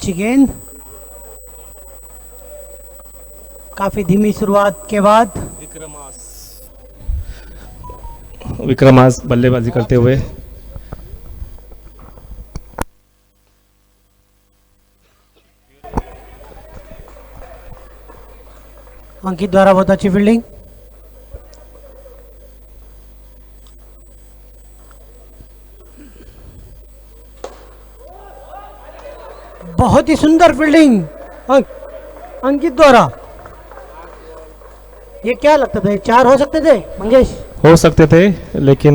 अच्छी गेंद, काफी धीमी शुरुआत के बाद विक्रमास बल्लेबाजी करते हुए अंकित द्वारा बहुत अच्छी फील्डिंग। बहुत ही सुंदर फील्डिंग अंकित द्वारा। ये क्या लगता था, 4 हो सकते थे मंगेश? हो सकते थे, लेकिन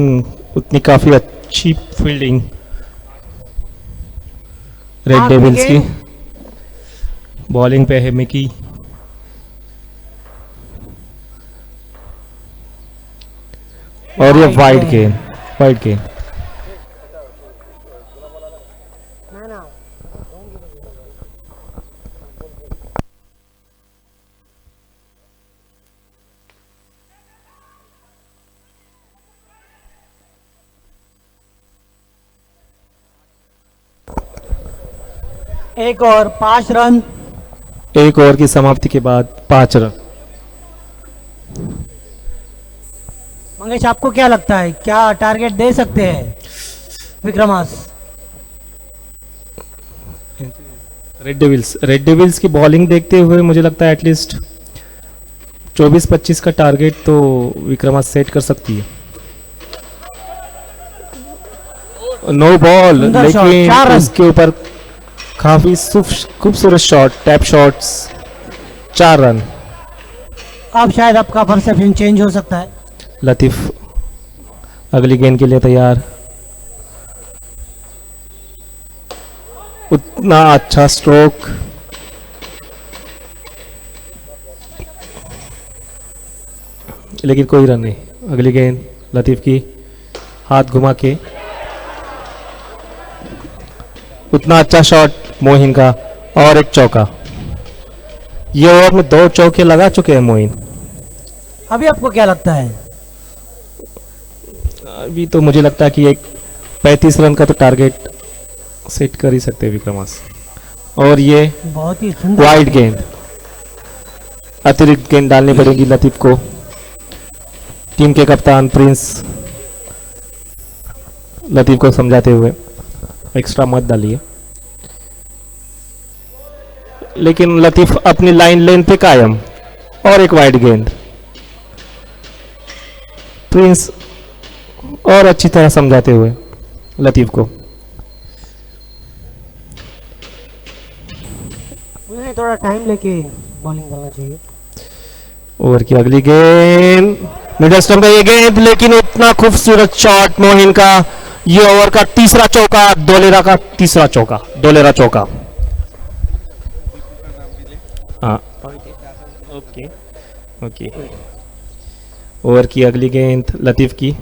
उतनी काफी अच्छी फील्डिंग रेड डेविल्स की। बॉलिंग पे है मिकी, और ये वाइड गेंद, वाइड गेंद। एक और 5 रन। एक ओवर की समाप्ति के बाद 5 रन। मंगेश, आपको क्या लगता है, क्या टारगेट दे सकते हैं विक्रमास? रेड डेविल्स की बॉलिंग देखते हुए मुझे लगता है एटलीस्ट 24-25 का टारगेट तो विक्रमास सेट कर सकती है। नो बॉल, लेकिन उसके ऊपर काफी खूबसूरत शॉट, टैप शॉट्स, 4 रन। अब शायद आपका परसेप्शन चेंज हो सकता है। लतीफ अगली गेंद के लिए तैयार। उतना अच्छा स्ट्रोक, लेकिन कोई रन नहीं। अगली गेंद लतीफ की, हाथ घुमा के, उतना अच्छा शॉट मोहिन का, और एक चौका। ये ओवर में 2 चौके लगा चुके हैं मोहिन। अभी आपको क्या लगता है? अभी तो मुझे लगता है कि एक 35 रन का तो टारगेट सेट कर ही सकते हैं विक्रमास। और ये बहुत ही सुंदर वाइड गेंद, अतिरिक्त गेंद डालनी पड़ेगी लतीफ को। टीम के कप्तान प्रिंस लतीफ को समझाते हुए एक्स्ट्रा मत डालिए, लेकिन लतीफ अपनी लाइन लेन पे कायम। और एक वाइड गेंद, प्रिंस और अच्छी तरह समझाते हुए लतीफ को। उन्हें थोड़ा टाइम लेके बॉलिंग करना चाहिए। ओवर की अगली गेंद, मिडल स्टंप पे ये गेंद, लेकिन उतना खूबसूरत शॉट मोहिन का। ये ओवर का तीसरा चौका, दोलेरा का तीसरा चौका, दोलेरा चौका। हाँ, ओके ओके। ओवर की अगली गेंद लतीफ की,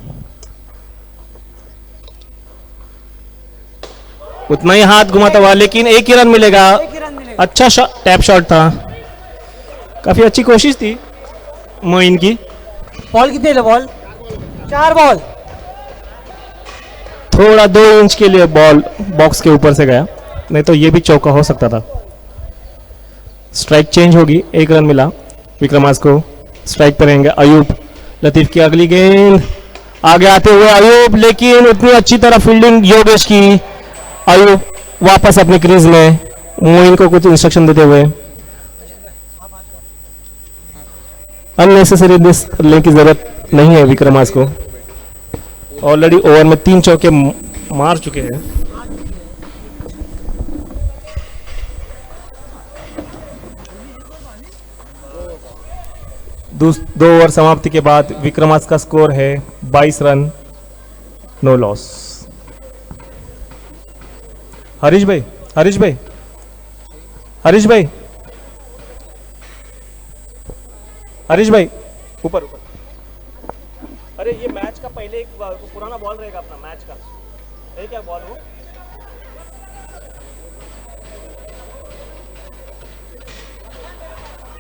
उतना ही हाथ घुमाता हुआ, लेकिन एक ही रन मिलेगा। अच्छा शॉट, टैप शॉट था, काफी अच्छी कोशिश थी मोइन की। बॉल कितने ले? Ball 4 ball. थोड़ा 2 इंच के लिए बॉल बॉक्स के ऊपर से गया, नहीं तो ये भी चौका हो सकता था। स्ट्राइक चेंज होगी, 1 रन मिला विक्रमास को। स्ट्राइक पर रहेंगे अयूब। लतीफ की अगली गेंद, आगे आते हुए अयूब, लेकिन उतनी अच्छी तरह फील्डिंग योगेश की। अयूब वापस अपने क्रीज में, मोइन को कुछ इंस्ट्रक्शन देते हुए। अननेसेसरी रिस्क लेने की जरूरत नहीं है विक्रमास को। ऑलरेडी ओवर में 3 चौके मार चुके हैं। दो ओवर समाप्ति के बाद विक्रमास का स्कोर है 22 रन, नो लॉस। हरीश भाई, हरीश भाई, हरीश भाई, हरीश भाई, ऊपर ऊपर। अरे ये मैच का पहले एक पुराना बॉल रहेगा अपना मैच का, ये क्या बॉल हो?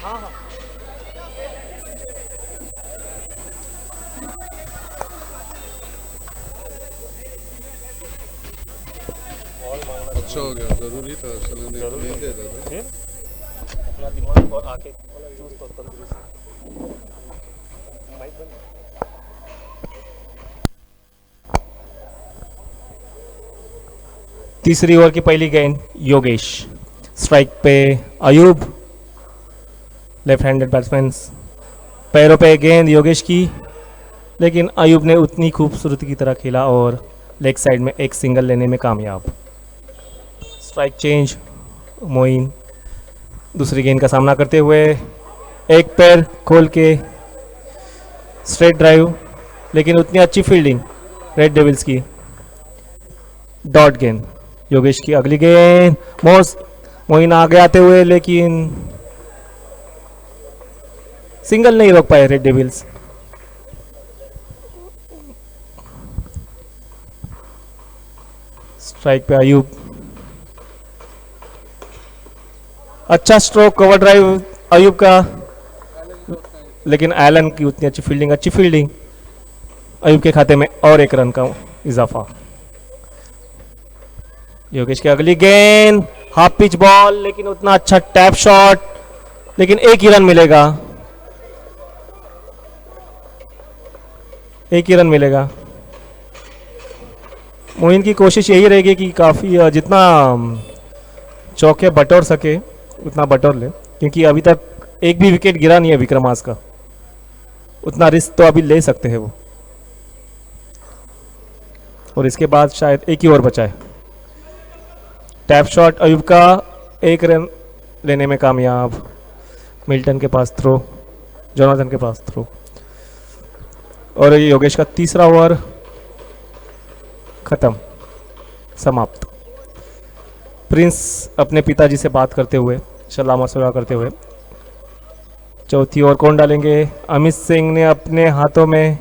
हाँ हाँ, अच्छा हो गया, जरूरी था, चलो नहीं दे देता। अपना दिमाग और आंखें चुस्त और तंदुरुस्त। तीसरी ओवर की पहली गेंद योगेश, स्ट्राइक पे अयूब, लेफ्ट हैंडेड बैट्समैन, पैरों पे गेंद योगेश की, लेकिन अयूब ने उतनी खूबसूरती की तरह खेला और लेग साइड में एक सिंगल लेने में कामयाब। स्ट्राइक चेंज, मोइन दूसरी गेंद का सामना करते हुए एक पैर खोल के स्ट्रेट ड्राइव, लेकिन उतनी अच्छी फील्डिंग रेड डेविल्स की। डॉट गेंद, योगेश की अगली गेंद, मोइन आगे आते हुए, लेकिन सिंगल नहीं रोक पाए रेड डेविल्स। स्ट्राइक पे अयूब, अच्छा स्ट्रोक, कवर ड्राइव अयूब का, लेकिन एलन की उतनी अच्छी फील्डिंग अयूब के खाते में और एक रन का इजाफा। योगेश की अगली गेंद, हाफ पिच बॉल, लेकिन उतना अच्छा टैप शॉट, लेकिन एक ही रन मिलेगा, एक ही रन मिलेगा। मोइन की कोशिश यही रहेगी कि काफ़ी जितना चौके बटोर सके उतना बटोर ले, क्योंकि अभी तक एक भी विकेट गिरा नहीं है विक्रमास का, उतना रिस्क तो अभी ले सकते हैं वो, और इसके बाद शायद एक ही ओवर बचा है। टैप शॉट अयूब का, एक रन लेने में कामयाब। मिल्टन के पास थ्रो, जोनाथन के पास थ्रो, और योगेश का तीसरा ओवर खत्म, समाप्त। प्रिंस अपने पिताजी से बात करते हुए, सलाह मशवरा करते हुए, चौथी ओवर कौन डालेंगे? अमित सिंह ने अपने हाथों में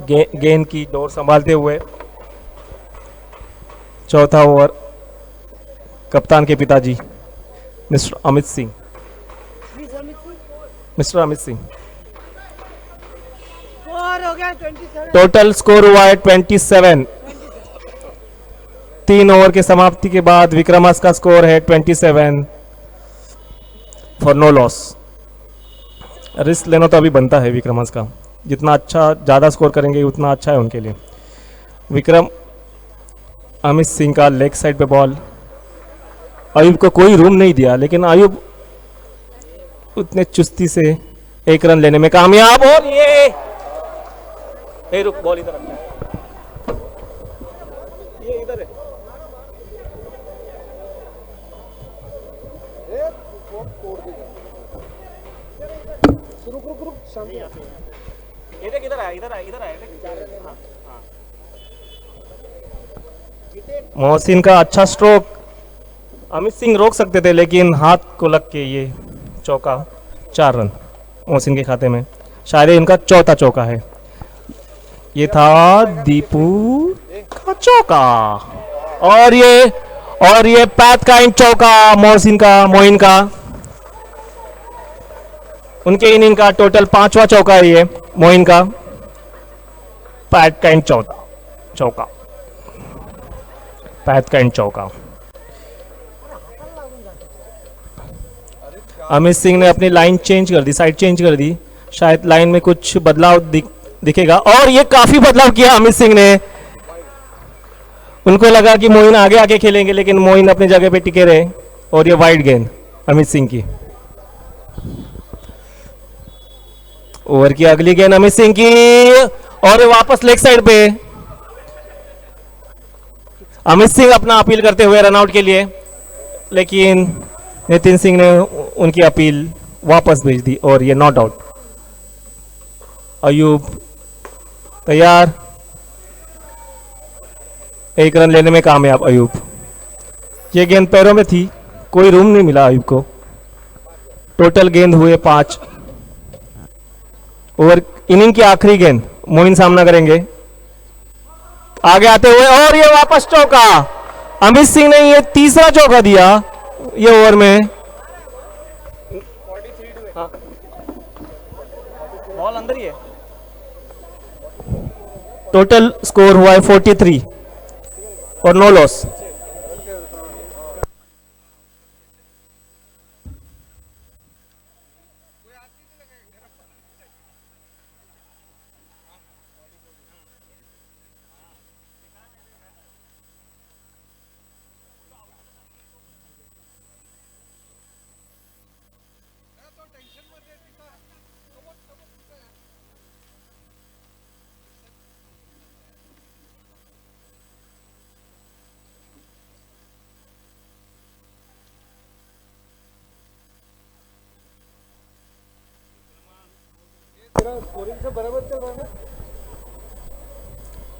गेंद की डोर संभालते हुए चौथा ओवर कप्तान के पिताजी मिस्टर अमित सिंह, हो गया 27। टोटल स्कोर हुआ है 27। 3 ओवर के समाप्ति के बाद विक्रमास का स्कोर है 27 फॉर नो लॉस। रिस्क लेना तो अभी बनता है विक्रमास का, जितना अच्छा ज़्यादा स्कोर करेंगे उतना अच्छा है उनके लिए। विक्रम अमित सिंह का लेग साइड पे बॉल, अयूब को कोई रूम नहीं दिया, लेकिन अयूब उतने चुस्ती से एक रन लेने में कामयाब। और ये रुक, बॉल इधर रखना है, ये इधर है। मोहसिन का अच्छा स्ट्रोक, अमित सिंह रोक सकते थे, लेकिन हाथ को लग के ये चौका, 4 रन मोहसिन के खाते में। शायद इनका चौथा चौका है। ये था दीपू का चौका, और ये पैथ का इन चौका मोइन का। उनके इनिंग का टोटल 5वां चौका है ये मोइन का। पैथ का इन चौका, पैथ का इन चौका। अमित सिंह ने अपनी लाइन चेंज कर दी, साइड चेंज कर दी, शायद लाइन में कुछ बदलाव दिखेगा, और ये काफी बदलाव किया अमित सिंह ने। उनको लगा कि मोइन आगे आके खेलेंगे, लेकिन मोइन अपनी जगह पे टिके रहे, और ये वाइड गेंद अमित सिंह की। ओवर की अगली गेंद अमित सिंह की, और वापस लेग साइड पे अमित सिंह अपना अपील करते हुए रनआउट के लिए, लेकिन नितिन सिंह ने उनकी अपील वापस भेज दी, और ये नॉट आउट। अयूब तैयार, एक रन लेने में कामयाब अयूब। ये गेंद पैरों में थी, कोई रूम नहीं मिला अयूब को। टोटल गेंद हुए 5। ओवर इनिंग की आखिरी गेंद मोइन सामना करेंगे आगे आते हुए, और ये वापस चौका। अमित सिंह ने ये तीसरा चौका दिया ये ओवर में। बॉल अंदर ही है। टोटल स्कोर हुआ है 43 और नो लॉस।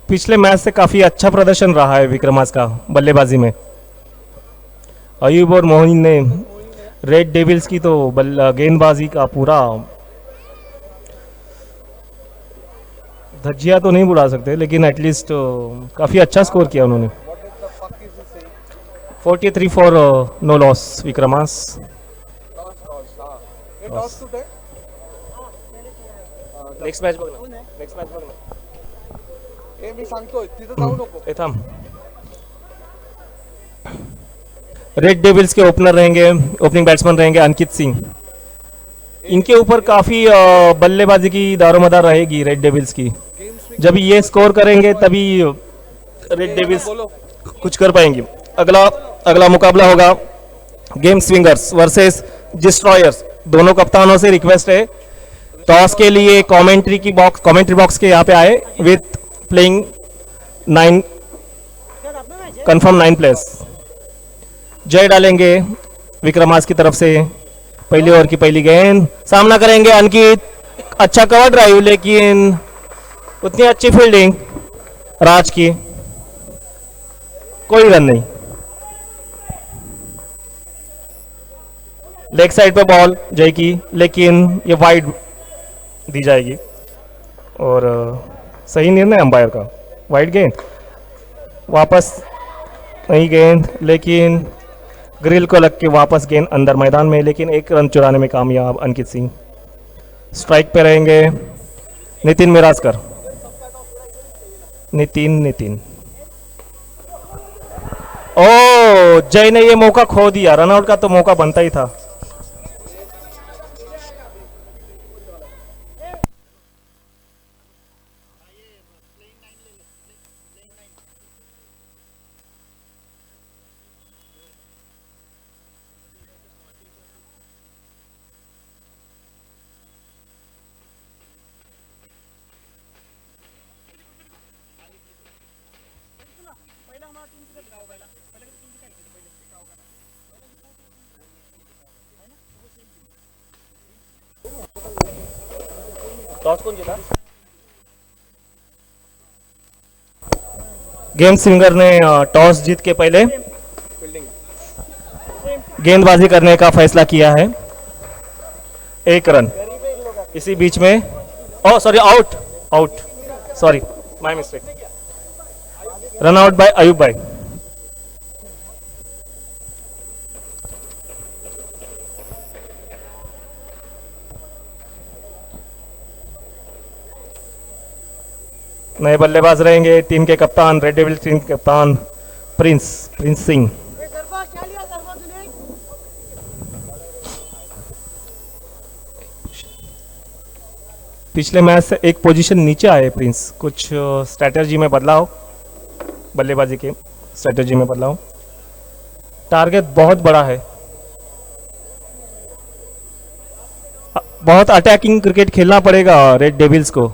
पिछले मैच से काफी अच्छा प्रदर्शन रहा है विक्रमास का बल्लेबाजी में। अयूब और मोहिन ने रेड डेविल्स की तो गेंदबाजी का पूरा धज्जिया तो नहीं बुला सकते, लेकिन एटलीस्ट काफी अच्छा स्कोर किया उन्होंने। 43 फॉर नो लॉस विक्रमास। नेक्स्ट मॅच बघ ना, नेक्स्ट मॅच बघ ना. मी सांगतोय तिथं जाऊ नको. ए थांब. रेड डेविल्स के ओपनर रहेंगे, ओपनिंग बैट्समैन रहेंगे अंकित सिंह। इनके ऊपर काफी बल्लेबाजी की दारोमदार रहेगी रेड डेविल्स की। जब ये स्कोर करेंगे तभी रेड डेविल्स कुछ कर पाएंगे। अगला मुकाबला होगा गेम स्विंगर्स वर्सेस डिस्ट्रॉयर्स। दोनों कप्तानों से रिक्वेस्ट है टॉस के लिए कमेंट्री बॉक्स के यहाँ पे आए विथ प्लेइंग 9 कंफर्म 9 प्लेयर्स। जय डालेंगे विक्रमास की तरफ से। पहली ओवर की पहली गेंद, सामना करेंगे अंकित। अच्छा कवर ड्राइव, लेकिन उतनी अच्छी फील्डिंग राज की, कोई रन नहीं। लेग साइड पे बॉल जय की, लेकिन ये वाइड दी जाएगी और सही निर्णय अंपायर का। वाइड गेंद वापस नहीं गेंद, लेकिन ग्रिल को लग के वापस गेंद अंदर मैदान में, लेकिन एक रन चुराने में कामयाब अंकित सिंह। स्ट्राइक पे रहेंगे नितिन मिराजकर। नितिन ओ जय ने ये मौका खो दिया। रनआउट का तो मौका बनता ही था। टॉस कौन जीता? गेम स्विंगर ने टॉस जीत के पहले गेंदबाजी करने का फैसला किया है। 1 रन इसी बीच में। Oh sorry, out sorry, my mistake. Run out by Ayub भाई। नए बल्लेबाज रहेंगे टीम के कप्तान, रेड डेविल्स टीम के कप्तान प्रिंस सिंह। पिछले मैच से एक पोजीशन नीचे आए प्रिंस। कुछ स्ट्रैटेजी में बदलाव, बल्लेबाजी के स्ट्रैटेजी में बदलाव। टारगेट बहुत बड़ा है, बहुत अटैकिंग क्रिकेट खेलना पड़ेगा रेड डेविल्स को,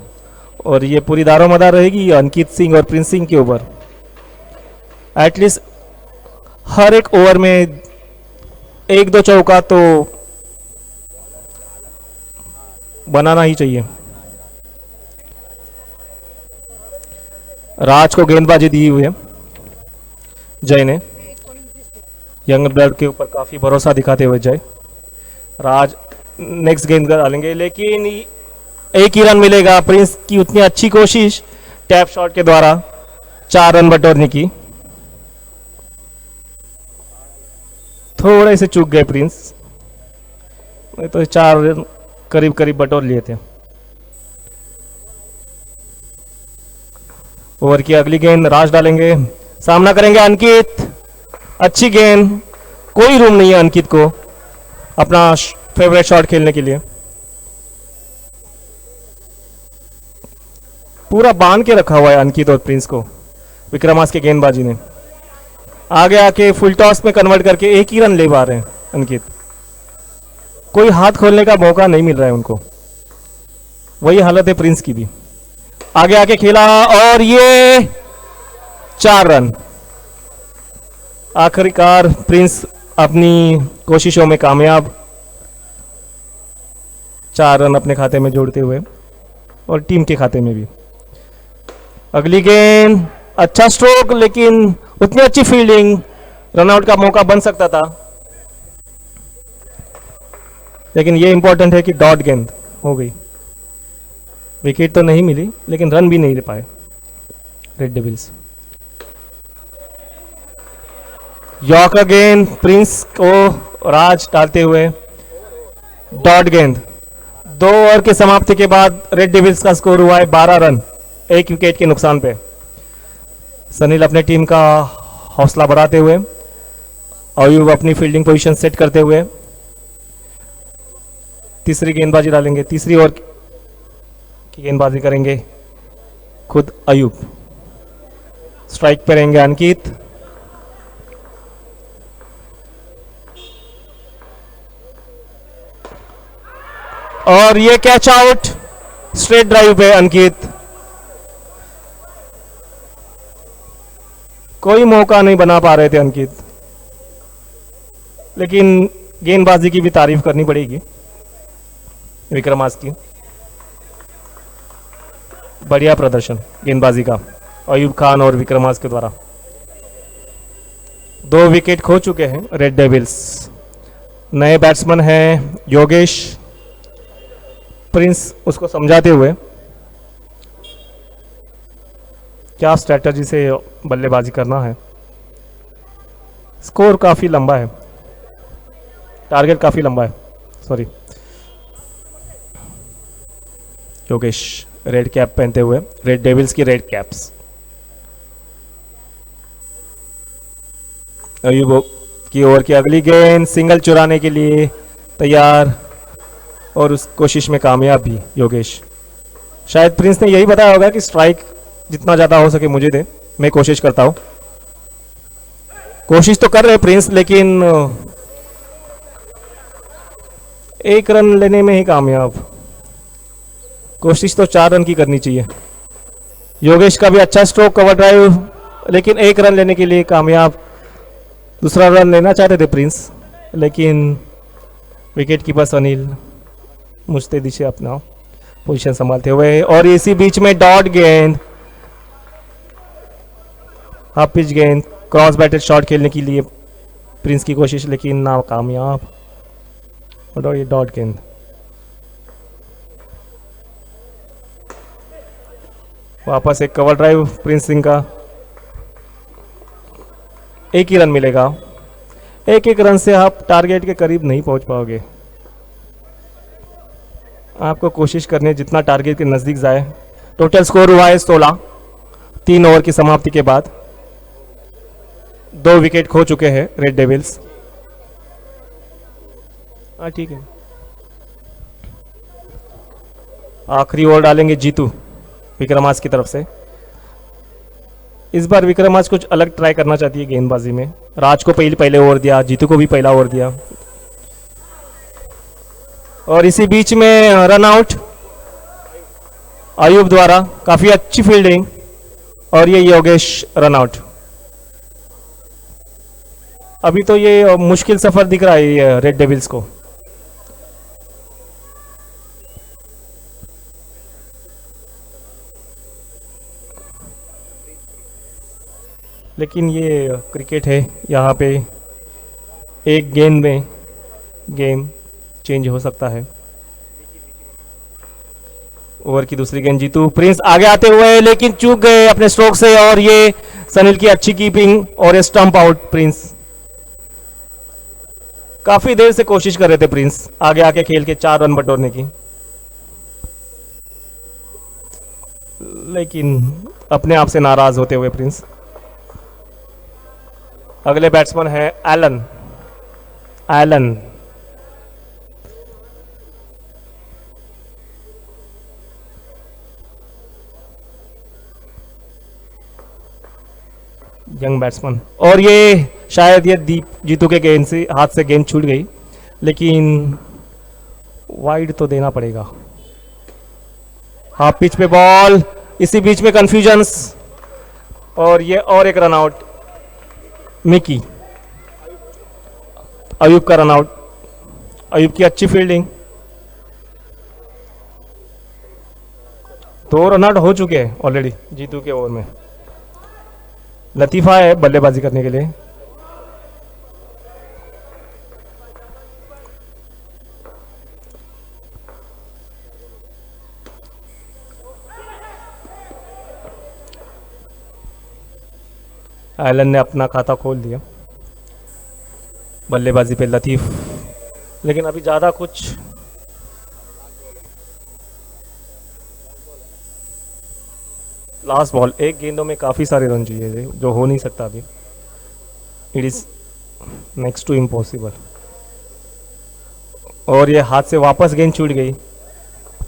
और ये पूरी दारोमदार रहेगी अंकित सिंह और प्रिंस सिंह के ऊपर। एटलीस्ट हर एक ओवर में 1-2 चौका तो बनाना ही चाहिए। राज को गेंदबाजी दी हुई है जय ने। यंग ब्लड के ऊपर काफी भरोसा दिखाते हुए जय। राज नेक्स्ट गेंद डालेंगे, लेकिन एक ही रन मिलेगा। प्रिंस की उतनी अच्छी कोशिश टैप शॉट के द्वारा 4 रन बटोरने की, थोड़े से चूक गए प्रिंस, नहीं तो 4 रन करीब बटोर लिए थे। ओवर की अगली गेंद राज डालेंगे, सामना करेंगे अंकित। अच्छी गेंद, कोई रूम नहीं है अंकित को अपना फेवरेट शॉट खेलने के लिए। पूरा बांध के रखा हुआ है अंकित और प्रिंस को विक्रमास के गेंदबाजी ने। आगे आके फुल टॉस में कन्वर्ट करके 1 ही रन ले पा रहे हैं अंकित। कोई हाथ खोलने का मौका नहीं मिल रहा है उनको। वही हालत है प्रिंस की भी। आगे आके खेला और ये 4 रन। आखिरकार प्रिंस अपनी कोशिशों में कामयाब, 4 रन अपने खाते में जोड़ते हुए और टीम के खाते में भी। अगली गेंद, अच्छा स्ट्रोक लेकिन उतनी अच्छी फील्डिंग, रनआउट का मौका बन सकता था, लेकिन ये इंपॉर्टेंट है कि डॉट गेंद हो गई। विकेट तो नहीं मिली लेकिन रन भी नहीं ले पाए रेड डेविल्स। यॉर्कर गेंद, प्रिंस को राज डालते हुए डॉट गेंद। 2 ओवर की समाप्ति के बाद रेड डेविल्स का स्कोर हुआ है 12 रन, 1 विकेट के नुकसान पे। सनील अपने टीम का हौसला बढ़ाते हुए, अयूब अपनी फील्डिंग पोजीशन सेट करते हुए तीसरी गेंदबाजी डालेंगे। तीसरी ओवर की गेंदबाजी करेंगे खुद अयूब। स्ट्राइक पे रहेंगे अंकित। और ये कैच आउट, स्ट्रेट ड्राइव पे अंकित। कोई मौका नहीं बना पा रहे थे अंकित, लेकिन गेंदबाजी की भी तारीफ करनी पड़ेगी विक्रमास की। बढ़िया प्रदर्शन गेंदबाजी का अयूब खान और विक्रमास के द्वारा। 2 विकेट खो चुके हैं रेड डेविल्स। नए बैट्समैन हैं योगेश। प्रिंस उसको समझाते हुए क्या स्ट्रैटेजी से बल्लेबाजी करना है। स्कोर काफ़ी लंबा है, टारगेट काफ़ी लंबा है, सॉरी। योगेश रेड कैप पहनते हुए, रेड डेविल्स की रेड कैप्स। अयूब की ओवर की अगली गेंद, सिंगल चुराने के लिए तैयार और उस कोशिश में कामयाब भी योगेश। शायद प्रिंस ने यही बताया होगा कि स्ट्राइक जितना ज़्यादा हो सके मुझे दे, मैं कोशिश करता हूँ। कोशिश तो कर रहे प्रिंस, लेकिन 1 रन लेने में ही कामयाब। कोशिश तो 4 रन की करनी चाहिए। योगेश का भी अच्छा स्ट्रोक, कवर ड्राइव, लेकिन 1 रन लेने के लिए कामयाब। दूसरा रन लेना चाहते थे प्रिंस, लेकिन विकेट कीपर सनील मुस्तैदी से अपना पोजीशन संभालते हुए। और इसी बीच में डॉट गेंद, हाफ पिच गेंद, क्रॉस बैटेड शॉट खेलने के लिए प्रिंस की कोशिश, लेकिन नाकामयाब। और ये डॉट गेंद। वापस एक कवर ड्राइव प्रिंस सिंह का। 1 ही रन मिलेगा। 1 रन से आप टारगेट के करीब नहीं पहुंच पाओगे। आपको कोशिश करनी है जितना टारगेट के नज़दीक जाए। टोटल स्कोर हुआ है 16, 3 ओवर की समाप्ति के बाद। 2 विकेट खो चुके हैं रेड डेविल्स। हाँ ठीक है। आखिरी ओवर डालेंगे जीतू विक्रमास की तरफ से। इस बार विक्रमास कुछ अलग ट्राई करना चाहती है गेंदबाजी में। राज को पहले ओवर दिया, जीतू को भी पहला ओवर दिया। और इसी बीच में रन आउट अयूब द्वारा, काफी अच्छी फील्डिंग। और ये योगेश रन आउट। अभी तो ये मुश्किल सफर दिख रहा है ये रेड डेविल्स को। लेकिन ये क्रिकेट है, यहाँ पे एक गेंद में गेम चेंज हो सकता है। ओवर की दूसरी गेंद जीतू, प्रिंस आगे आते हुए लेकिन चूक गए अपने स्ट्रोक से। और ये सनील की अच्छी कीपिंग और स्टंप आउट। प्रिंस काफी देर से कोशिश कर रहे थे प्रिंस आगे आके खेल के 4 रन बटोरने की, लेकिन अपने आप से नाराज होते हुए प्रिंस। अगले बैट्समैन है एलन। Young batsman. और ये शायद ये दीप जीतू के गेंद से हाथ से गेंद छूट गई, लेकिन वाइड तो देना पड़ेगा। हाफ पिच पे बॉल, इसी बीच में कंफ्यूजन्स। और ये और एक रन आउट मिकी। अयूब का रन आउट। अयूब की अच्छी फील्डिंग। 2 रन आउट हो चुके हैं ऑलरेडी जीतू के ओवर में। लतीफ़ा है बल्लेबाजी करने के लिए। एलन ने अपना खाता खोल दिया बल्लेबाजी पे लतीफ़, लेकिन अभी ज़्यादा कुछ लास्ट बॉल, एक गेंदों में काफ़ी सारे रन चाहिए थे जो हो नहीं सकता अभी। It is next to impossible. और ये हाथ से वापस गेंद छूट गई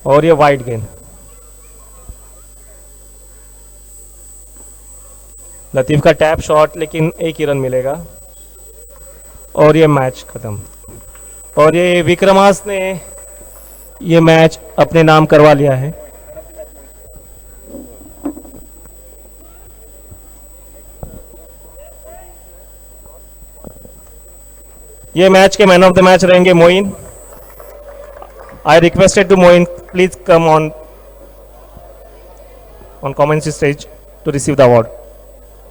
और ये वाइड गेंद। लतीफ़ का टैप शॉट, लेकिन एक ही रन मिलेगा और ये मैच ख़त्म। और ये विक्रमास ने ये मैच अपने नाम करवा लिया है। ये मैच के मैन ऑफ द मैच रहेंगे Moin. I requested to Moin please come on commentary stage to receive the award.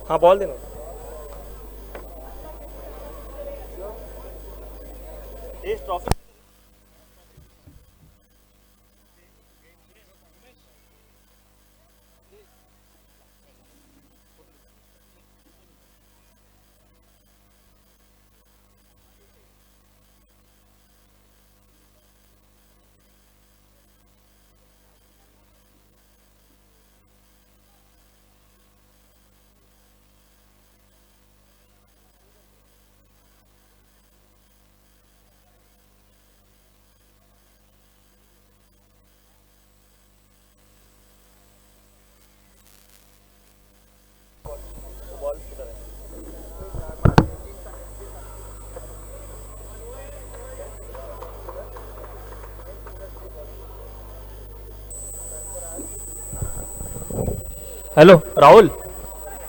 हाँ बॉल देना। इस ट्रॉफी हॅलो राहुल,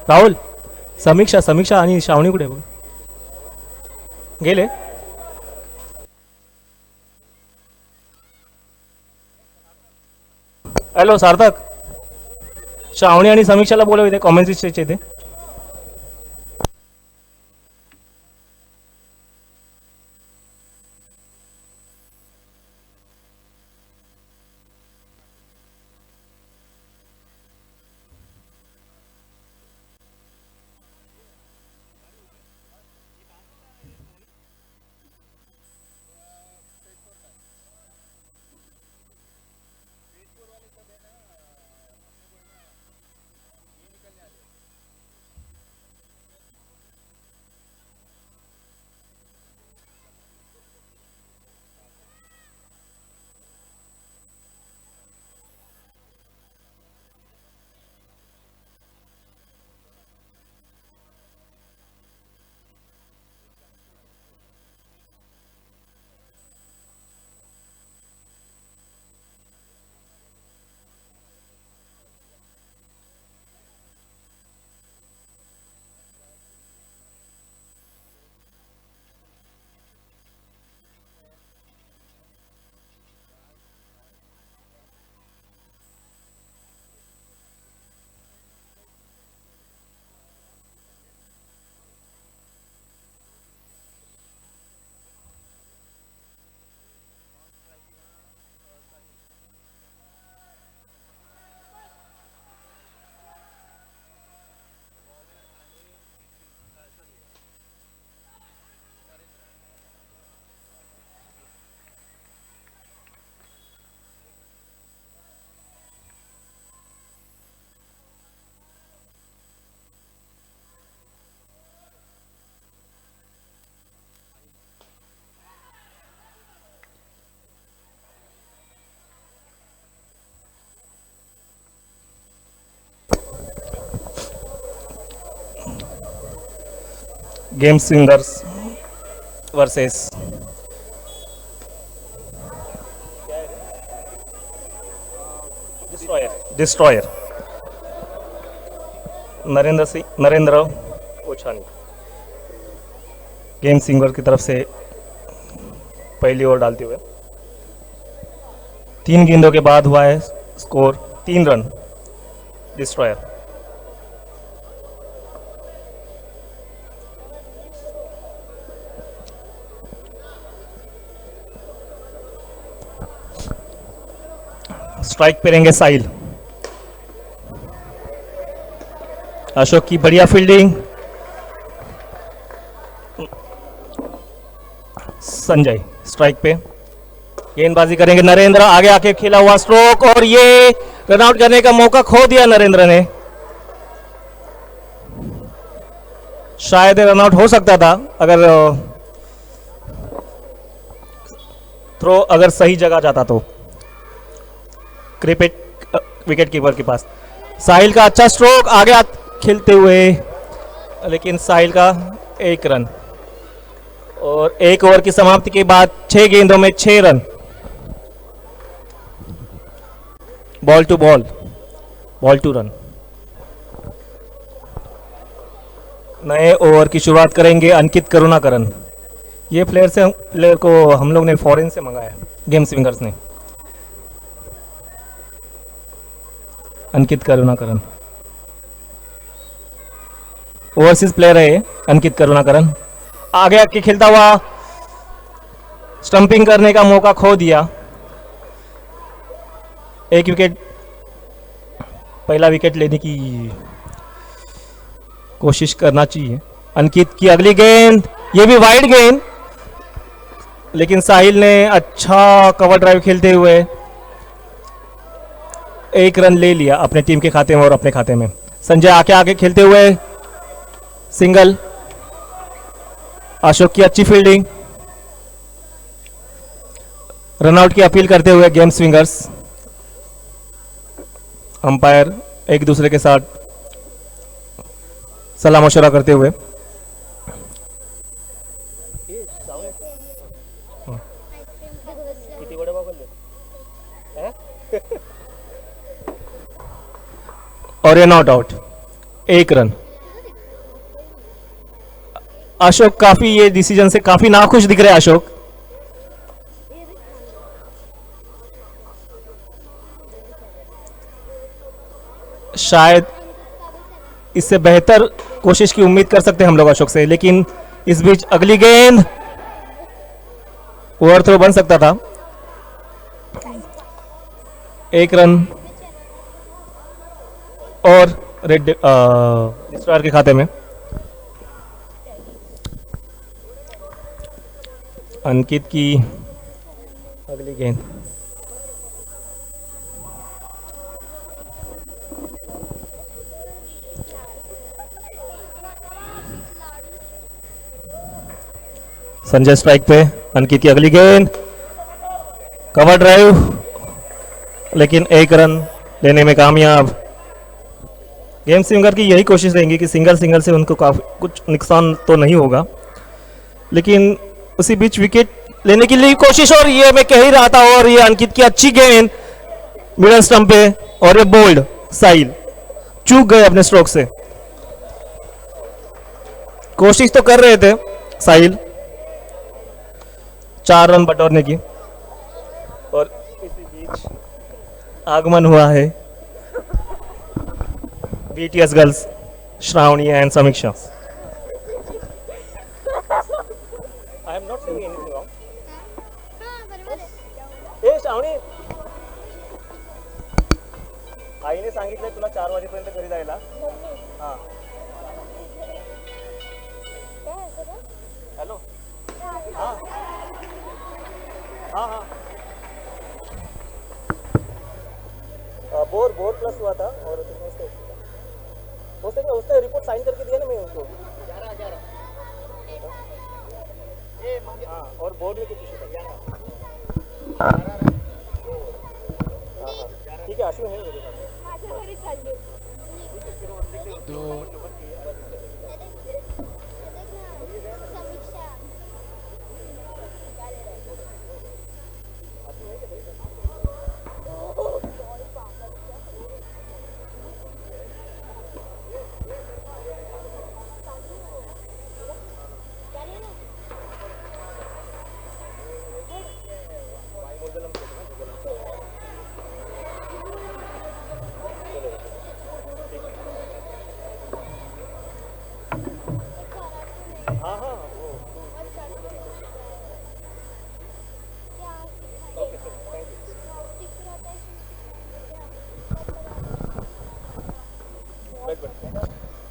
राहुल समीक्षा आणि श्रावणी कुठे बघ गेले? हॅलो सार्थक, श्रावणी आणि समीक्षाला बोलव इथे कॉमेंट्री स्टेजच्या इथे. Game singers versus destroyer Narendra Ochhani. Game singer की तरफ से पहली ओवर डालते हुए 3 गेंदों के बाद हुआ है स्कोर 3 रन डिस्ट्रॉयर। स्ट्राइक पे रहेंगे साहिल। अशोक की बढ़िया फील्डिंग। संजय स्ट्राइक पे, गेंदबाजी करेंगे नरेंद्र, आगे आके खेला हुआ स्ट्रोक और ये रन आउट करने का मौका खो दिया नरेंद्र ने। शायद रन आउट हो सकता था अगर थ्रो अगर सही जगह जाता तो। क्रिकेट विकेट कीपर के पास साहिल का अच्छा स्ट्रोक, आगे खेलते हुए, लेकिन साहिल का 1 रन। और 1 ओवर की समाप्ति के बाद 6 गेंदों में 6 रन। Ball two run. नए ओवर की शुरुआत करेंगे अंकित करुणाकरन। ये प्लेयर को हम लोग ने फॉरेन से मंगाया, गेम स्विंगर्स ने। अंकित करुणाकरन ओवरसीज प्लेयर है अंकित करुणाकरन। आगे आके खेलता हुआ, स्टंपिंग करने का मौका खो दिया। 1 विकेट, पहला विकेट लेने की कोशिश करना चाहिए। अंकित की अगली गेंद, ये भी वाइड गेंद, लेकिन साहिल ने अच्छा कवर ड्राइव खेलते हुए 1 रन ले लिया अपने टीम के खाते में और अपने खाते में। संजय आगे खेलते हुए सिंगल। अशोक की अच्छी फील्डिंग। रनआउट की अपील करते हुए गेम स्विंगर्स, अंपायर एक दूसरे के साथ सलाह मशवरा करते हुए। और ये नॉट आउट, 1 रन। अशोक काफी ये डिसीजन से काफी नाखुश दिख रहे हैं अशोक। शायद इससे बेहतर कोशिश की उम्मीद कर सकते हैं हम लोग अशोक से, लेकिन इस बीच अगली गेंद ओवर थ्रो बन सकता था। 1 रन और रेड डिस्ट्रॉयर के खाते में। अंकित की अगली गेंद, संजय स्ट्राइक पे। अंकित की अगली गेंद, कवर ड्राइव, लेकिन 1 रन लेने में कामयाब। गेम स्विंगर की यही कोशिश रहेगी कि सिंगल से उनको काफी कुछ नुकसान तो नहीं होगा, लेकिन उसी बीच विकेट लेने के लिए कोशिश। और ये मैं कह ही रहा था, और ये अंकित की अच्छी गेंद मिडल स्टंप पे, और ये बोल्ड साहिल चूक गए अपने स्ट्रोक से। कोशिश तो कर रहे थे साहिल 4 रन बटोरने की, और इसी बीच आगमन हुआ है BTS गर्ल्स श्रावणी एंड समीक्षा। I am not saying anything wrong. ए श्रावणी, आईने सांगितलंय तुला 4 वाजेपर्यंत घरी जायला. हां हॅलो. हां हां हां बोर प्लस हुआ था और उसने रिपोर्ट साइन करके दिया ना मैं उनको 11 हाँ, और बोर्ड में कुछ इशू था 11 हाँ ठीक है आशु है मेरे पास।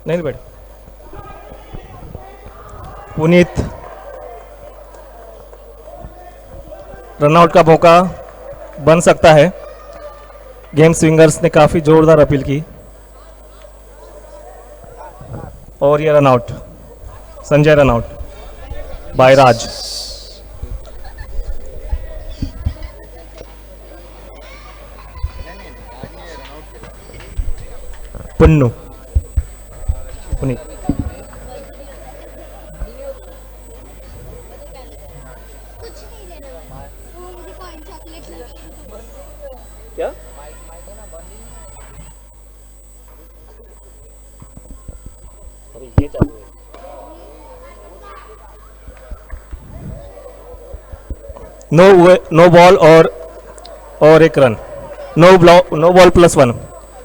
नहीं बैठ। पुनीत, रनआउट का मौका बन सकता है। गेम स्विंगर्स ने काफी जोरदार अपील की और ये रनआउट, संजय रनआउट बाय राज। पुन्नू, पुनीत, क्या अरे ये चालू है। नो बॉल और एक रन। No ball +1।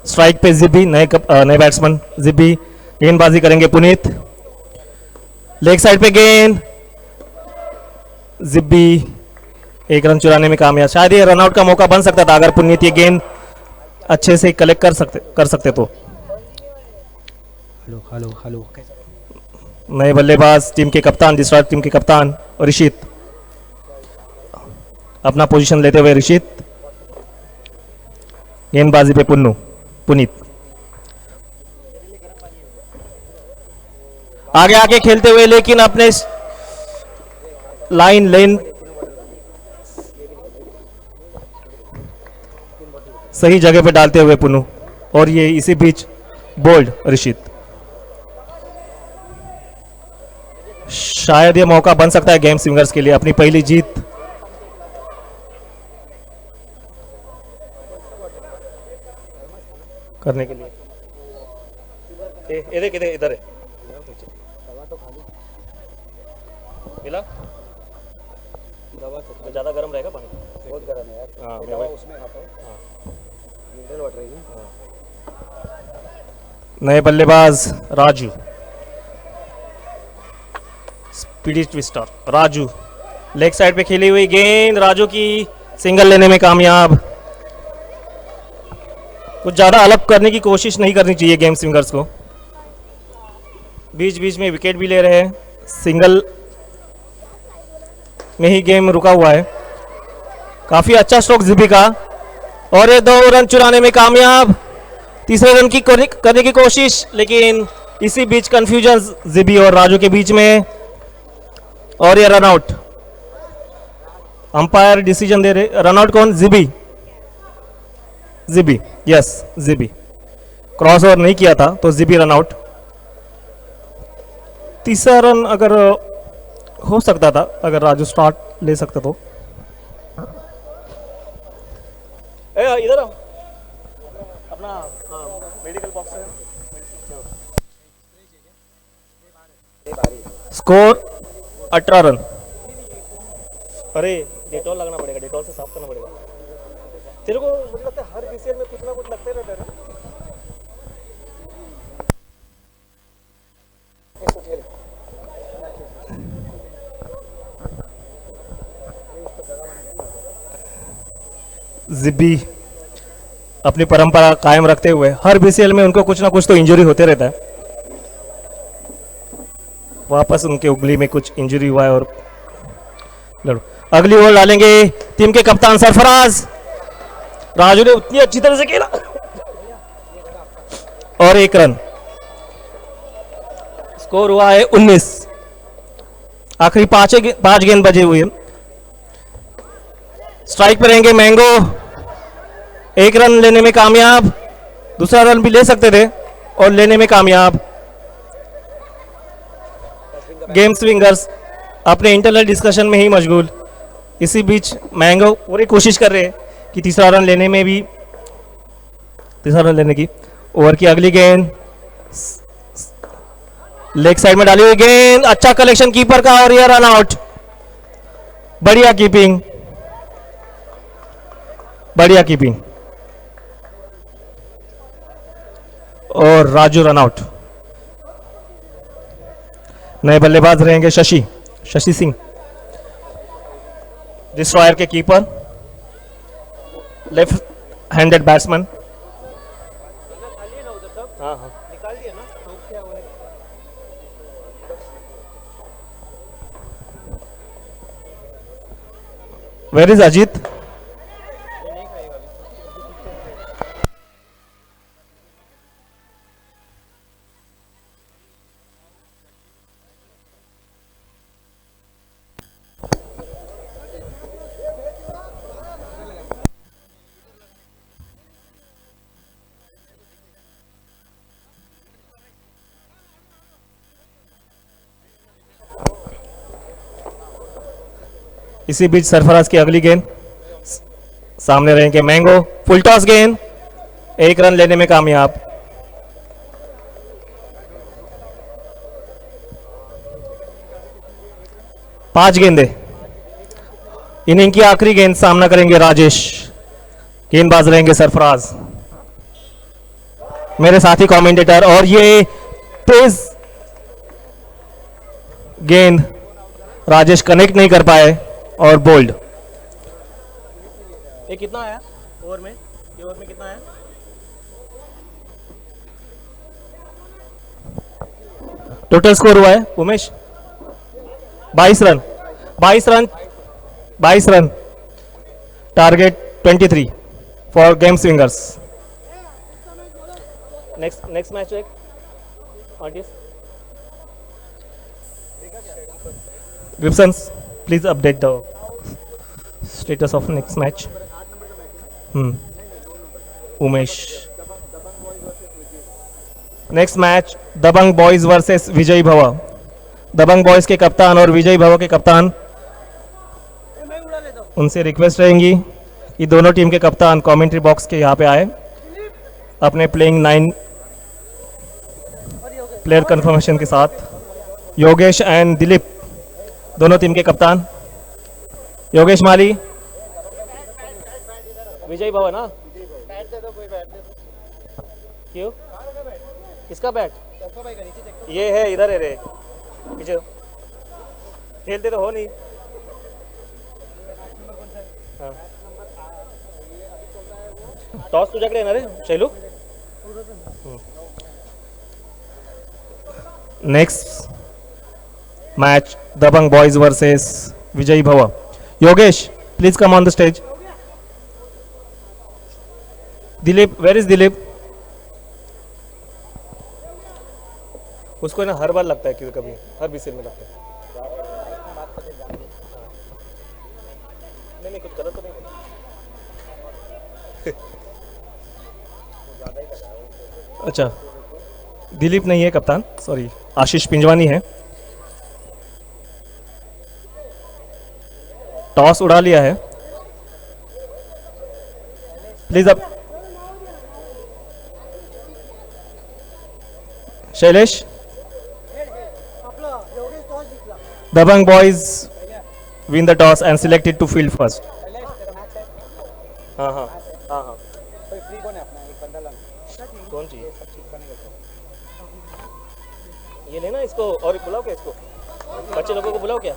स्ट्राइक पे जिब्बी, नए बैट्समैन जिब्बी गेंदबाजी करेंगे। पुनीत, लेग साइड पे गेंद, जिब्बी एक रन चुराने में कामयाब। शायद ये रनआउट का मौका बन सकता था अगर पुनीत ये गेंद अच्छे से कलेक्ट कर सकते तो। Hello hello hello. नए बल्लेबाज टीम के कप्तान, दूसरा टीम के कप्तान ऋषित, अपना पोजीशन लेते हुए ऋषित, गेंदबाजी पे पुनीत। आगे आगे खेलते हुए लेकिन अपने लेन सही जगह पे डालते हुए पुन्नू, और ये इसी बीच बोल्ड ऋषित। शायद ये मौका बन सकता है गेम स्विंगर्स के लिए अपनी पहली जीत। करने के लिए इधर है मिला। ज्यादा गर्म रहेगा पानी, बहुत गर्म है यार। हाँ मैं उसमें खाता हूँ। नए बल्लेबाज Raju, speedy twister Raju, leg side पे खेली हुई गेंद, राजू की सिंगल लेने में कामयाब। कुछ ज़्यादा अलग करने की कोशिश नहीं करनी चाहिए गेम स्विंगर्स को। बीच बीच में विकेट भी ले रहे हैं, सिंगल में ही गेम रुका हुआ है। काफ़ी अच्छा स्ट्रोक जिब्बी का, और ये 2 रन चुराने में कामयाब। तीसरे रन की करने की कोशिश, लेकिन इसी बीच कंफ्यूजन जिब्बी और राजू के बीच में, और ये रन आउट। अंपायर डिसीजन दे रहे। रन आउट कौन? Jibby, yes Jibby. Cross over नहीं किया था तो जिब्बी रन आउट। तीसरा रन अगर हो सकता था, अगर राजू स्टार्ट ले सकता तो। इधर आओ, अपना मेडिकल बॉक्स है। Score 18 run. अरे डेटॉल लगना पड़ेगा, डेटॉल से साफ करना पड़ेगा। तेरे को मुझे लगता है हर बीसीएल में कुछ ना कुछ लगते रहता है ना। जिब्बी अपनी परंपरा कायम रखते हुए हर बीसीएल में उनको कुछ ना कुछ तो इंजरी होते रहता है। वापस उनके उंगली में कुछ इंजरी हुआ है और लड़ो। अगली ओवर डालेंगे टीम के कप्तान सरफराज। राजू ने उतनी अच्छी तरह से खेला और 1 रन। स्कोर हुआ है 19। आखिरी 5 गेंद बजे हुए। स्ट्राइक पर रहेंगे मैंगो, 1 रन लेने में कामयाब। दूसरा रन भी ले सकते थे और लेने में कामयाब। गेम स्विंगर्स अपने इंटरनल डिस्कशन में ही मशगूल। इसी बीच मैंगो पूरी कोशिश कर रहे हैं कि तीसरा रन लेने की। ओवर की अगली गेंद लेग साइड में डाली हुई गेंद, अच्छा कलेक्शन कीपर का और यह रन आउट। बढ़िया कीपिंग और राजू रन आउट। नए बल्लेबाज रहेंगे शशि सिंह, डिस्ट्रॉयर के कीपर, लेफ्ट हैंडेड बैट्समैन। हाँ निकाल दिया ना। Where is Ajit? इसी बीच सरफराज की अगली गेंद, सामने रहेंगे मैंगो, फुल टॉस गेंद, 1 रन लेने में कामयाब। पांच गेंदे, इनिंग की आखिरी गेंद, सामना करेंगे राजेश, गेंदबाज रहेंगे सरफराज, मेरे साथी कमेंटेटर। और ये तेज गेंद राजेश कनेक्ट नहीं कर पाए और बोल्ड। ये कितना आया ओवर में? ये ओवर में कितना आया? टोटल स्कोर हुआ है Umesh 22 run. 22 run, 22 run, target 23 for game Swingers. Next match एक Gibsons, please update the status of next match. Umesh. Next match Dabangg boys versus Vijay Bhava. Dabang boys के कप्तान और विजय भवा के कप्तान, उनसे रिक्वेस्ट रहेंगी कि दोनों टीम के कप्तान कमेंट्री बॉक्स के यहाँ पे आए, अपने प्लेइंग 9 प्लेयर कंफर्मेशन के साथ। योगेश एंड दिलीप, दोनों टीम के कप्तान। योगेश माली, विजय भवा ना? क्यों? किसका बैट? ये है, इधर है रे, पीछे खेलते तो हो नहीं। हाँ। टॉस तुझ्याकडे येणार आहे Shailu? Next match Dabangg boys versus Vijay Bhava. Yogesh, please come on the stage. Dilip, where is Dilip? उसको ना हर बार लगता है कि कभी हर बीसीएल में लगता है। नहीं कुछ गलत तो नहीं। अच्छा, दिलीप नहीं है कप्तान, सॉरी, आशीष पिंजवानी है। टॉस उड़ा लिया है, प्लीज अब Shailesh. Dabang boys win the toss and selected to field first. हाँ हाँ हाँ हाँ, कौन चाहिए? ये लेना इसको, और बुलाओ क्या इसको? बच्चे लोगों को बुलाओ क्या?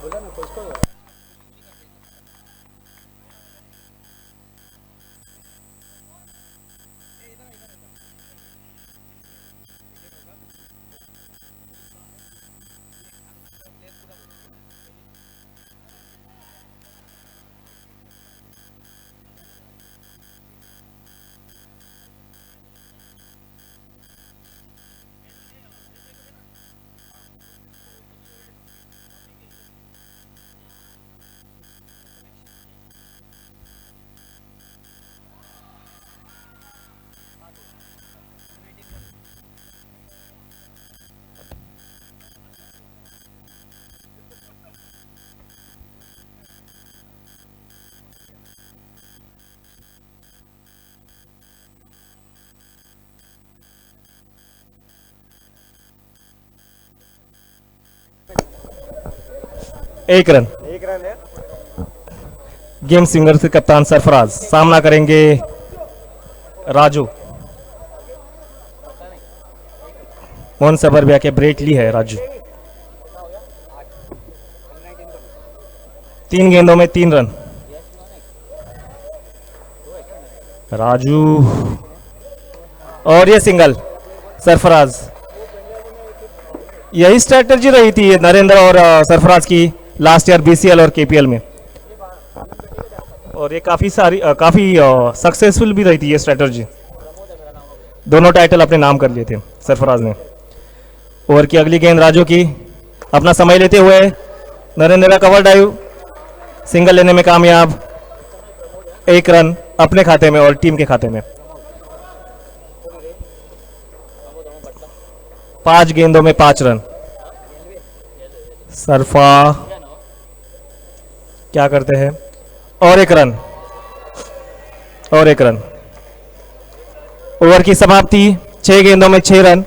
एक रन है। गेम स्विंगर से कप्तान सरफराज, सामना करेंगे राजू। मोहन सबरबिया के ब्रेटली है राजू। 3 गेंदों में 3 रन। राजू, और ये सिंगल सरफराज। यही स्ट्रैटेजी रही थी नरेंद्र और सरफराज की लास्ट ईयर बीसीएल और केपीएल में। और ये काफ़ी सक्सेसफुल भी रही थी ये स्ट्रेटजी। दोनों टाइटल अपने नाम कर लिए थे सरफराज ने। ओवर की अगली गेंद राजू की, अपना समय लेते हुए नरेंद्र का कवर ड्राइव, सिंगल लेने में कामयाब, 1 रन अपने खाते में और टीम के खाते में। 5 गेंदों में 5 रन। सरफा क्या करते हैं, और 1 रन, और 1 रन। ओवर की समाप्ति, 6 गेंदों में 6 रन।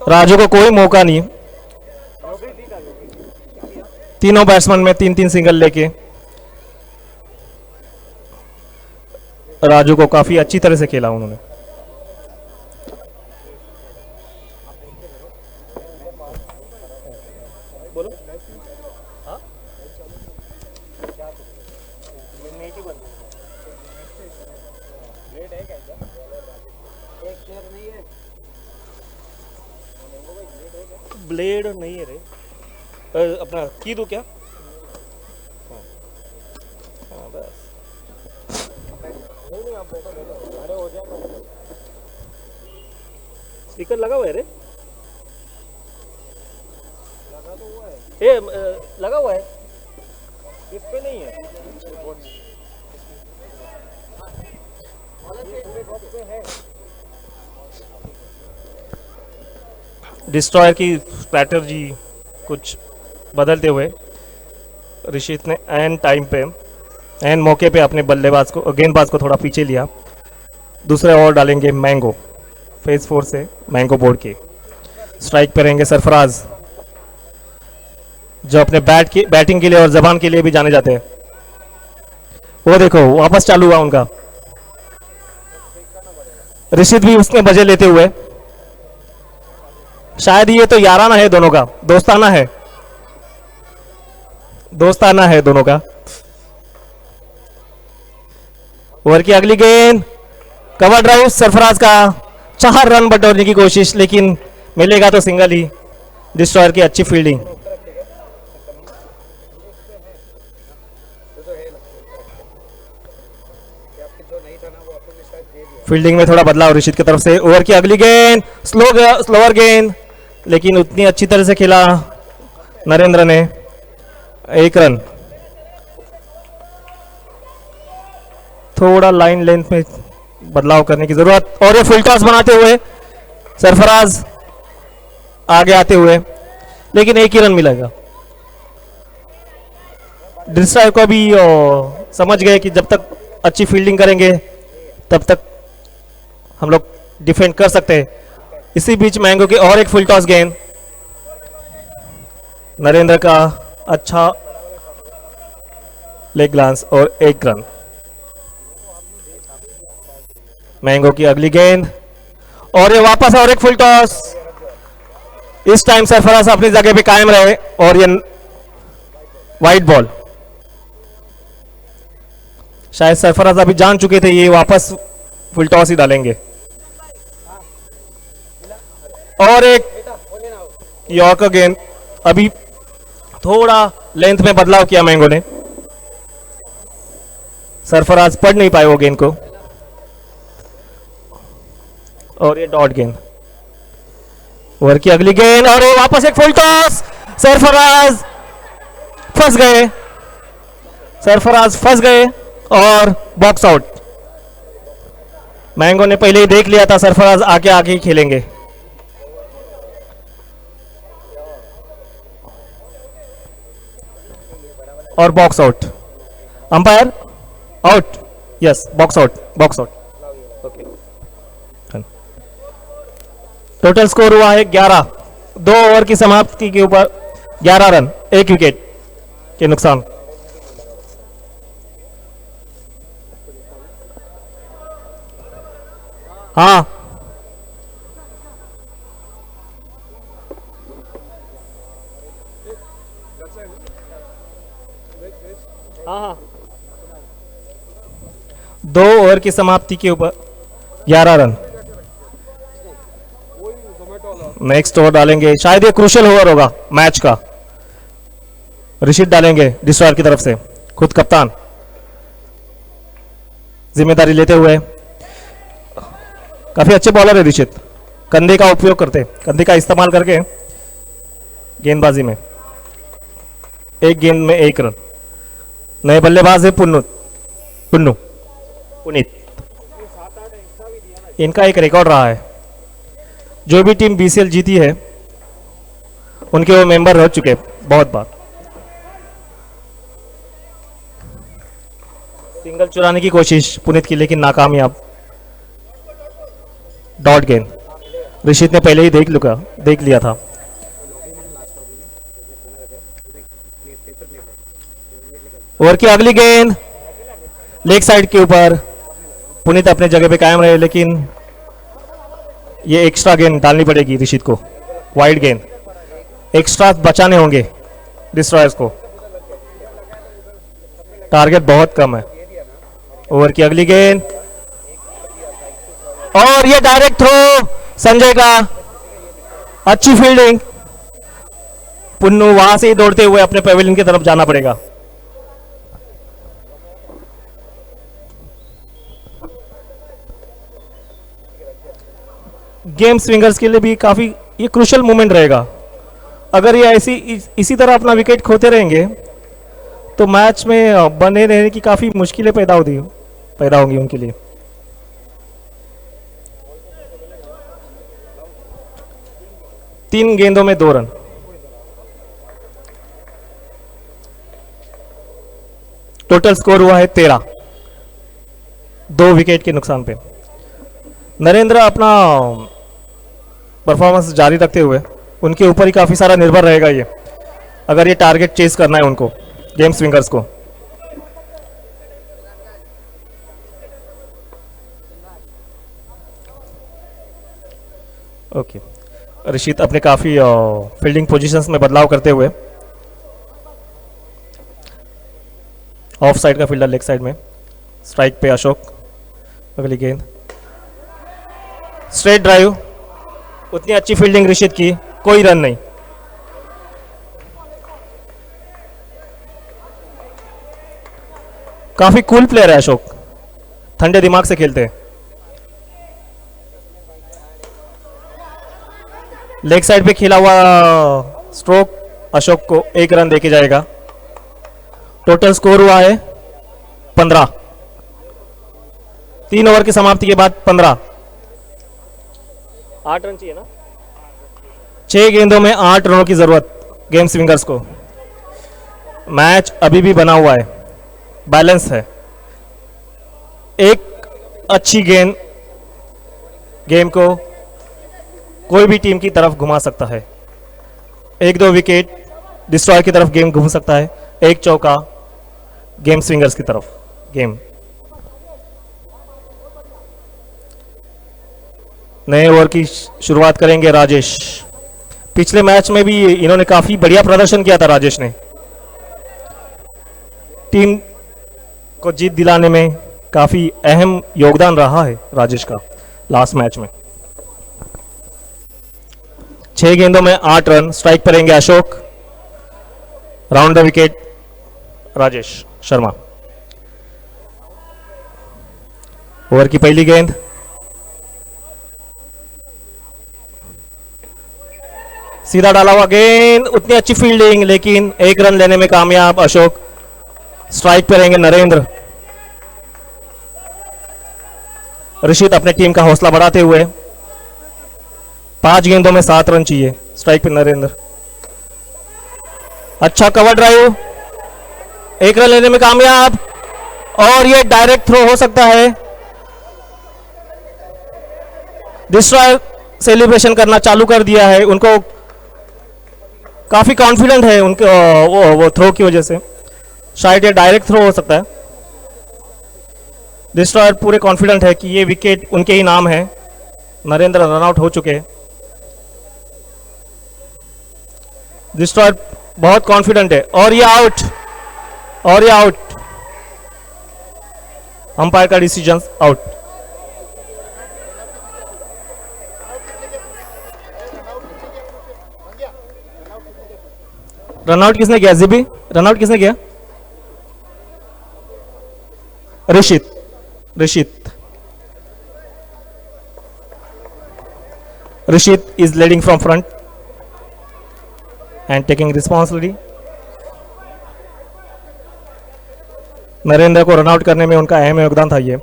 राजू को कोई मौका नहीं, तीनों बैट्समैन में 3-3 सिंगल लेके राजू को काफी अच्छी तरह से खेला उन्होंने। ब्लेड नहीं है रे, अपना की दो क्या? हाँ, बस। स्पीकर लगा हुआ है रे? लगा हुआ है, इस पे नहीं है। डिस्ट्रॉयर की स्ट्रैटेजी कुछ बदलते हुए ऋषित ने एन टाइम पे, एन मौके पे अपने बल्लेबाज को, गेंदबाज को थोड़ा पीछे लिया। दूसरे ओवर डालेंगे मैंगो, फेज 4 से मैंगो बोर्ड के। स्ट्राइक पे रहेंगे सरफराज, जो अपने बैटिंग के लिए और जबान के लिए भी जाने जाते हैं। वो देखो वापस चालू हुआ उनका। ऋषित भी उसमें बजे लेते हुए, शायद ये तो याराना है दोनों का, दोस्ताना है, दोस्ताना है दोनों का। ओवर की अगली गेंद, कवर ड्राइव सरफराज का, 4 रन बटोरने की कोशिश, लेकिन मिलेगा तो सिंगल ही। डिस्ट्रॉयर की अच्छी फील्डिंग। फील्डिंग में थोड़ा बदलाव ऋषित की तरफ से। ओवर की अगली गेंद, स्लोअर गेंद, लेकिन उतनी अच्छी तरह से खेला नरेंद्र ने, 1 रन। थोड़ा लाइन लेंथ में बदलाव करने की जरूरत, और ये फुल टॉस बनाते हुए सरफराज आगे आते हुए, लेकिन 1 ही रन मिलेगा। डिस्ट्रॉयर को भी समझ गए कि जब तक अच्छी फील्डिंग करेंगे तब तक हम लोग डिफेंड कर सकते हैं। इसी बीच मैंगो की और एक फुल टॉस गेंद, नरेंद्र का अच्छा लेग ग्लांस और 1 रन। मैंगो की अगली गेंद, और ये वापस और एक फुल टॉस। इस टाइम सरफराज अपनी जगह पे कायम रहे, और ये वाइड बॉल। शायद सरफराज अभी जान चुके थे ये वापस फुल टॉस ही डालेंगे। और एक यॉर्कर गेंद, अभी थोड़ा लेंथ में बदलाव किया मैंगो ने, सरफराज पढ़ नहीं पाए वो गेंद को, और ये डॉट गेंद। ओवर की अगली गेंद, और ये वापस एक फुल टॉस। सरफराज फंस गए, सरफराज फंस गए और बॉक्स आउट। मैंगो ने पहले ही देख लिया था सरफराज आके आके खेलेंगे। और box out, umpire out, yes box out, box out. Okay, total score हुआ है 11। 2 ओवर की समाप्ति के ऊपर 11 रन, 1 विकेट के नुकसान। हाँ, हाँ, 2 ओवर की समाप्ति के ऊपर 11 रन। नेक्स्ट ओवर डालेंगे, शायद ये क्रूशियल ओवर होगा मैच का। ऋषित डालेंगे डिस्ट्रॉयर की तरफ से, खुद कप्तान। जिम्मेदारी लेते हुए। काफी अच्छे बॉलर है ऋषित, कंधे का उपयोग करते, कंधे का इस्तेमाल करके गेंदबाजी में। एक गेंद में 1 रन। नए बल्लेबाज है पुनीत। इनका एक रिकॉर्ड रहा है, जो भी टीम बीसीएल जीती है उनके वो मेंबर रह चुके बहुत बार। सिंगल चुराने की कोशिश पुनीत की, लेकिन नाकामयाब। डॉट गेंद ऋषित ने पहले ही देख लिया था। ओवर की अगली गेंद लेग साइड के ऊपर। पुनीत अपने जगह पे कायम रहे, लेकिन ये एक्स्ट्रा गेंद डालनी पड़ेगी ऋषित को। वाइड गेंद, एक्स्ट्रा बचाने होंगे डिस्ट्रॉयर्स को। टारगेट बहुत कम है। ओवर की अगली गेंद और ये डायरेक्ट थ्रो संजय का। अच्छी फील्डिंग। पुन्नू वहां से ही दौड़ते हुए अपने पेविलियन की तरफ जाना पड़ेगा। गेम स्विंगर्स के लिए भी काफी ये क्रूशियल मोमेंट रहेगा। अगर ये इसी तरह अपना विकेट खोते रहेंगे तो मैच में बने रहने की काफी मुश्किलें पैदा होंगी उनके लिए। तीन गेंदों में 2 रन। टोटल स्कोर हुआ है 13, 2 विकेट के नुकसान पे। नरेंद्र अपना परफॉर्मेंस जारी रखते हुए, उनके ऊपर ही काफी सारा निर्भर रहेगा ये, अगर ये टारगेट चेस करना है उनको, गेम स्विंगर्स को। ओके, ऋषित अपने काफी फील्डिंग पोजीशंस में बदलाव करते हुए। ऑफ साइड का फील्डर लेग साइड में। स्ट्राइक पे अशोक। अगली गेंद स्ट्रेट ड्राइव। उतनी अच्छी फील्डिंग ऋषित की, कोई रन नहीं। काफी कूल प्लेयर है अशोक, ठंडे दिमाग से खेलते हैं। लेग साइड पे खेला हुआ स्ट्रोक अशोक को 1 रन देके जाएगा। टोटल स्कोर हुआ है 15। 3 ओवर की समाप्ति के बाद 15। 8 रन चाहिए ना। 6 गेंदों में 8 रनों की जरूरत गेम स्विंगर्स को। मैच अभी भी बना हुआ है, बैलेंस है। एक अच्छी गेंद गेम को कोई भी टीम की तरफ घुमा सकता है। 1-2 विकेट डिस्ट्रॉय की तरफ गेम घूम सकता है। एक चौका गेम स्विंगर्स की तरफ गेम। नए ओवर की शुरुआत करेंगे राजेश। पिछले मैच में भी इन्होंने काफी बढ़िया प्रदर्शन किया था। राजेश ने टीम को जीत दिलाने में काफी अहम योगदान रहा है राजेश का लास्ट मैच में। 6 गेंदों में 8 रन। स्ट्राइक पर रहेंगे Ashok. Round the wicket Rajesh Sharma. Over की पहली गेंद सीधा डाला हुआ गेंद। उतनी अच्छी फील्डिंग, लेकिन 1 रन लेने में कामयाब अशोक। स्ट्राइक पर रहेंगे नरेंद्र। ऋषित अपने टीम का हौसला बढ़ाते हुए। 5 गेंदों में 7 रन चाहिए। स्ट्राइक पे नरेंद्र। अच्छा कवर ड्राइव, 1 रन लेने में कामयाब। और ये डायरेक्ट थ्रो हो सकता है। डिस्ट्रॉय सेलिब्रेशन करना चालू कर दिया है। उनको काफी कॉन्फिडेंट है उनके वो थ्रो की वजह से। शायद ये डायरेक्ट थ्रो हो सकता है। डिस्ट्रॉयर पूरे कॉन्फिडेंट है कि ये विकेट उनके ही नाम है। नरेंद्र रन आउट हो चुके हैं। डिस्ट्रॉयर बहुत कॉन्फिडेंट है और ये आउट, और ये आउट। अंपायर का डिसीजन आउट। रनआउट किसने किया? जीबी रनआउट किसने किया? Rishit. Rishit. Rishit is leading from front and taking responsibility. Narendra को रन आउट करने में उनका अहम योगदान था ये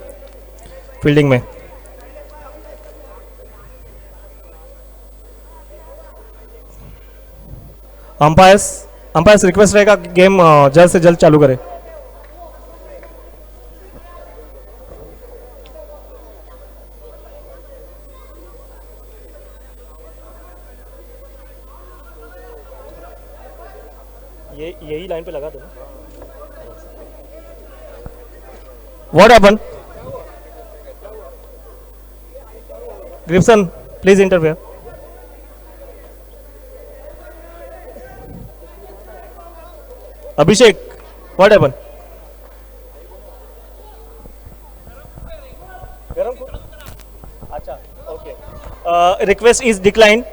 फील्डिंग में. अंपायर्स रिक्वेस्ट रहेगा गेम जल्द से जल्द चालू करें. यही लाइन पे लगा दो. What happened? Gibson, please interfere. Abhishek, what happened? Acha, okay. Request is declined.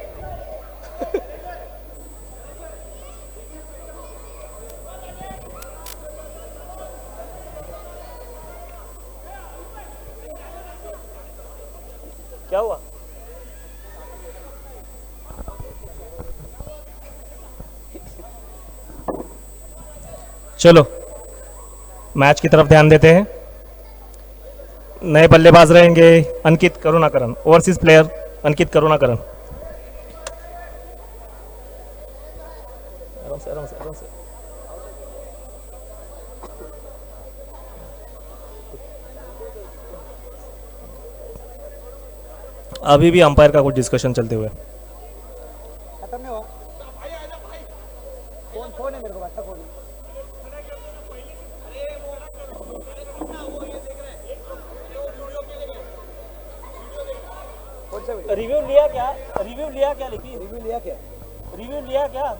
क्या हुआ? चलो मैच की तरफ ध्यान देते हैं. नए बल्लेबाज रहेंगे अंकित करुणाकरन, ओवरसीज प्लेयर अंकित करुणाकरन. आराम से. अभी भी अंपायर का कुछ डिस्कशन चलते हुए. खत्म नहीं हुआ. फोन है मेरे को, अच्छा फोन. रिव्यू लिया क्या? रिव्यू लिया क्या?